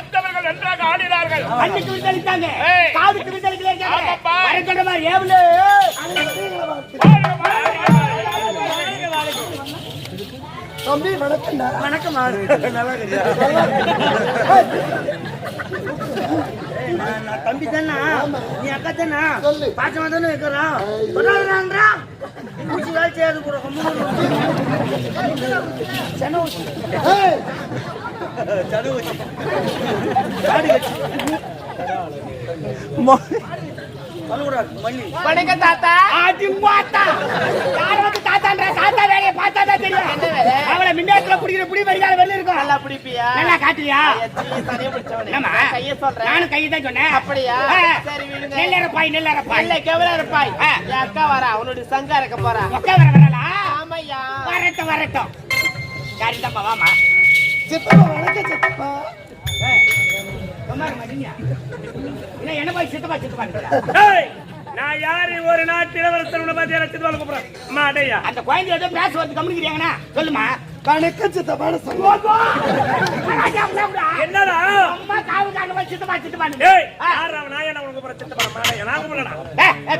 மற்றவர்கள் நன்றாக ஆடினார்கள். கண்ணுக்கு வித்தளித்தாங்க, காதுக்கு வித்தளிக்கிறாங்க. வரக்கண்ட மாதிரி ஏவலு தம்பி வணக்கம்டா. வணக்கம். தம்பி தானா நீ அக்கா தானா பாச்சமா தானே இருக்கிறோம் பூச்சி வேலை செய்யாது கூட வணக்கம் தாத்தா. தாத்தா வேலையை பார்த்தாதான் தெரியும். அவளை மின்னாத்துல பிடிக்கிற புடி வரிகால வெளில இருக்கும். நல்லா பிடிப்பியா? நல்லா காட்டுறியா? கைய சொல்றேன். நானும் கையை தான் சொன்னேன். அப்படியா? சரி விடுங்க. நெல்லரப்பாய் நெல்லரப்பாய் இல்ல கெவலரப்பாய். என் அக்கா வரா, அவனுடைய சங்கா இருக்க போறா. அக்கா வரலா? ஆமையா. வரட்டும் வரட்டும். யாரிடம்மா வாமா. சித்தப்பா வணக்கம் சித்தப்பா. என்ன போய் சித்தப்பா சித்தப்பா. நான் யாரு? ஒரு நாட்டு இளவரசன் பத்தி சித்தப்பா கூப்பிடுறேன். அம்மா அடையா அந்த குழந்தையோட பேச வந்து கம்முனிக்கிறாங்கண்ணா சொல்லுமா. வணக்கம் சித்தப்பான்னு சொல்லுங்க. என்னடா அம்மா காவு காண போய் சித்தப்பா சித்தப்பா. ஏய் யாரா நான் என்ன உனக்கு கூப்பிடுற? சித்தப்பா மாடையா நான் கூப்பிடலடா.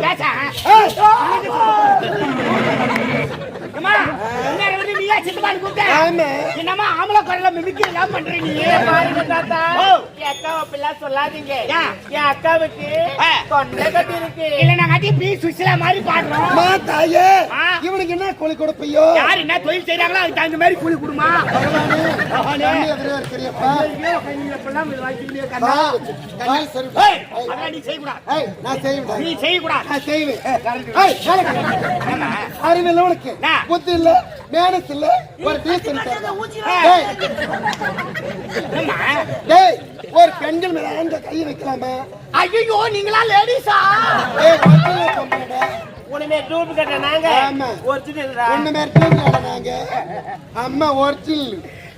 பேச அம்மா என்ன வந்து நீயா சித்தப்பான்னு கூப்பிட்ட? என்னம்மா ஆம்பளை குரல மிமிக்ரி பண்றீங்க பாருங்க தாத்தா. என் அக்காவை அப்படிலாம் சொல்லாதீங்க. என் அக்காவுக்கு தொண்டை கட்டி இருக்கு. இல்ல நாங்க அடி பி சுசிலா மாதிரி பாடுறோம். தாயே இவனுக்கு என்ன கூலி கொடுப்பையோ? யார் என்ன தொழில் செய்யறாங்களோ அதுக்கு தகுந்த மாதிரி கூலி கொடுமா. நீ செய்யக்கூடாது. அறிவில்ல உனக்கு புத்தி இல்ல மேனஸ் இல்ல ஒரு டீசன்ட் ஒரு பெண்கள் மேல அந்த கையை வைக்கலாமா? ஐயோ நீங்களா லேடிஸா? உடனே டூப் கட்ட நாங்க ஒரிஜினல்டா. ஒண்ணுமே டூப்ல நாங்க அம்மா ஒரிஜினல்.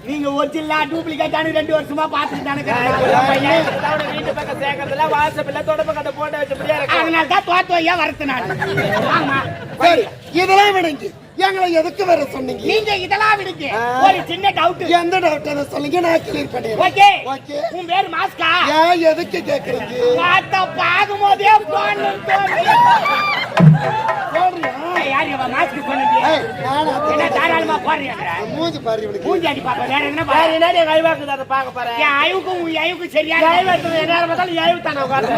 நீங்க ஒரிஜினல் டூப்ளிகேட் ஆனு 2 வருஷமா பாத்துட்டு தானே வீட்டு பக்கம் சேர்க்கறதுல வாட்ஸ்அப்ல தொடப்ப கட்ட போட்டு வச்சபடியா இருக்கு. அதனால தான் தோத்தோயா வரது நான். ஆமா சரி இதெல்லாம் விடுங்க. எங்களை எதுக்கு வர சொன்னீங்க? நீங்க இதெல்லாம் விடுங்க. ஒரு சின்ன டவுட். எந்த டவுட் என்ன சொல்லுங்க, நான் கிளியர் பண்ணிடுறேன். Okay okay. உன் பேர் மாஸ்கா? ஏன் எதுக்கு கேக்குறீங்க? வாட்ட பாக்கும்போதே போன்னு தோணுது. போடுறியா? யார் இவ மாஸ்க் சொன்னீங்க? என்ன தாராளமா போறீங்க? மூஞ்சி பாரு இவனுக்கு. மூஞ்சி அடி பாப்பா. வேற என்ன வேற என்னடி கைவாக்குது அத பாக்க போறேன். என் ஐவுக்கும் உன் ஐவுக்கும் சரியா கைவாக்குது. நேரா பார்த்தாலும் ஐவு தான உட்கார்ந்து.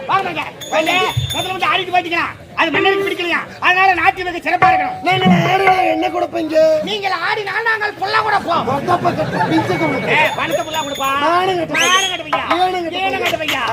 வாங்க வந்து முதல்ல வந்து ஆடிட்டு போயிட்டீங்களா? அது மன்னருக்கு பிடிக்கலையா? அதனால நாட்டு மிக சிறப்பா இருக்கணும். நீங்க என்ன கொடுப்பீங்க? நீங்கள் ஆடினால் நாங்கள் புல்லா கொடுப்போம். பணத்தை புல்லா கொடுப்பா. நானும் கட்டுவையா ஏனும் கட்டுவையா.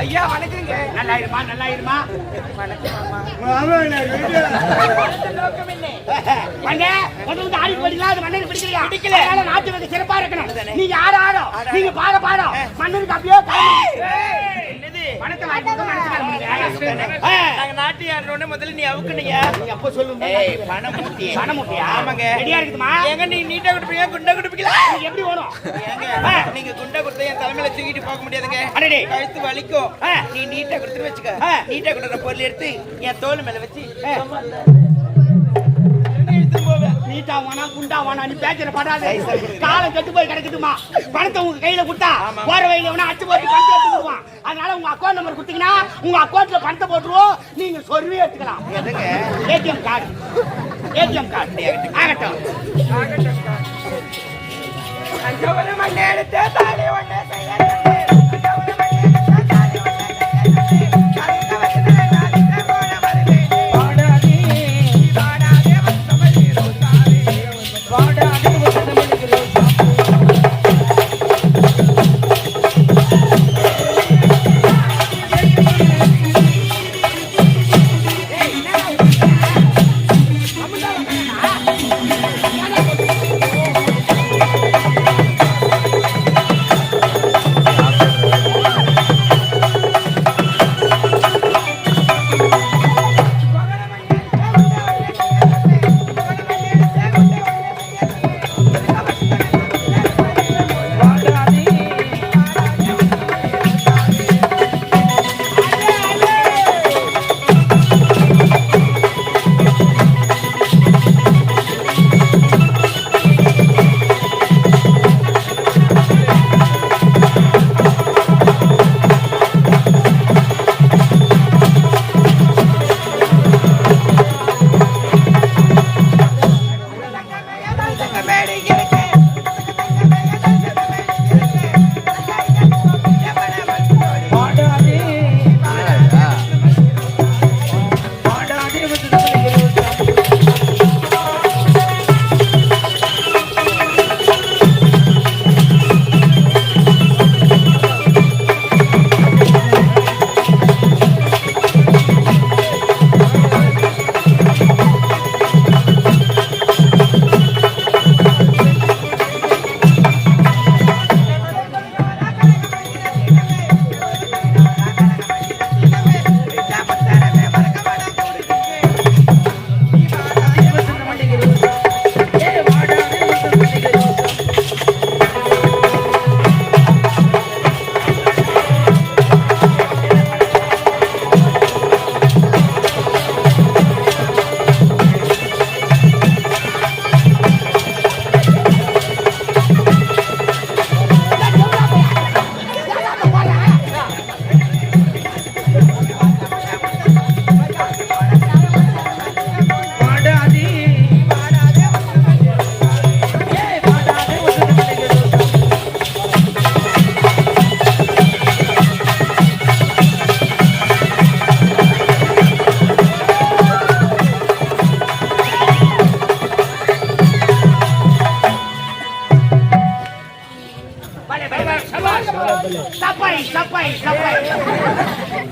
ஐயா வணக்கங்க. நல்லா இருமா, நல்லா இருமா. நோக்கம் என்ன? மண்ணே, முதல்ல ஆடி போடுங்களா, அது மண்ணுக்கு பிடிக்கலையா? பிடிக்கல. அதனால நாட்டு வந்து சிறப்பா இருக்கணும். நீங்க ஆட ஆடும், நீங்க பாட பாடும். மண்ணுக்கு அப்படியே என்னது? பணத்தை வாங்கி கொடுக்க மனசு வரமாட்டேங்குது. நாங்க நாட்டி ஆடுறோம்னே முதல்ல நீ அவுக்குனீங்க. நீ அப்போ சொல்லுங்க. பணம் மூட்டி. பணம் மூட்டியா? ஆமாங்க. ரெடியா இருக்குமா? ஏங்க நீ நீட்டா கொடுப்பீங்க, குண்டா கொடுப்பீங்களா? நீங்க எப்படி ஓடும்? ஏங்க நீங்க குண்டா கொடுத்தா என் தலைமையில தூக்கிட்டு போக முடியாதுங்க. அடடே கழுத்து வலிக்கும். நீ நீட்டா கொடுத்துட்டு வச்சுக்க. நீட்டா கொடுக்குற பொருள் எடுத்து என் தோல் மேல வச்சு நீட்டா வானா குண்டா வானா நீ பேச்சல படாத. காலம் கெட்டு போய் கிடக்குதுமா. பணத்தை உங்க கையில கொடுத்தா போற வழியில வேணா அச்சு போட்டு பணத்தை எடுத்துக்குவான். அதனால உங்க அக்கௌண்ட் நம்பர் கொடுத்தீங்கன்னா உங்க அக்கௌண்ட்ல பணத்தை போட்டுருவோம். நீங்க சொருவி எடுத்துக்கலாம். ATM card. ஏடிஎம் கார்டு ஆகட்டும். பலே, பலே, பலே. சபாஷ். சப்பை, சப்பை, சப்பை.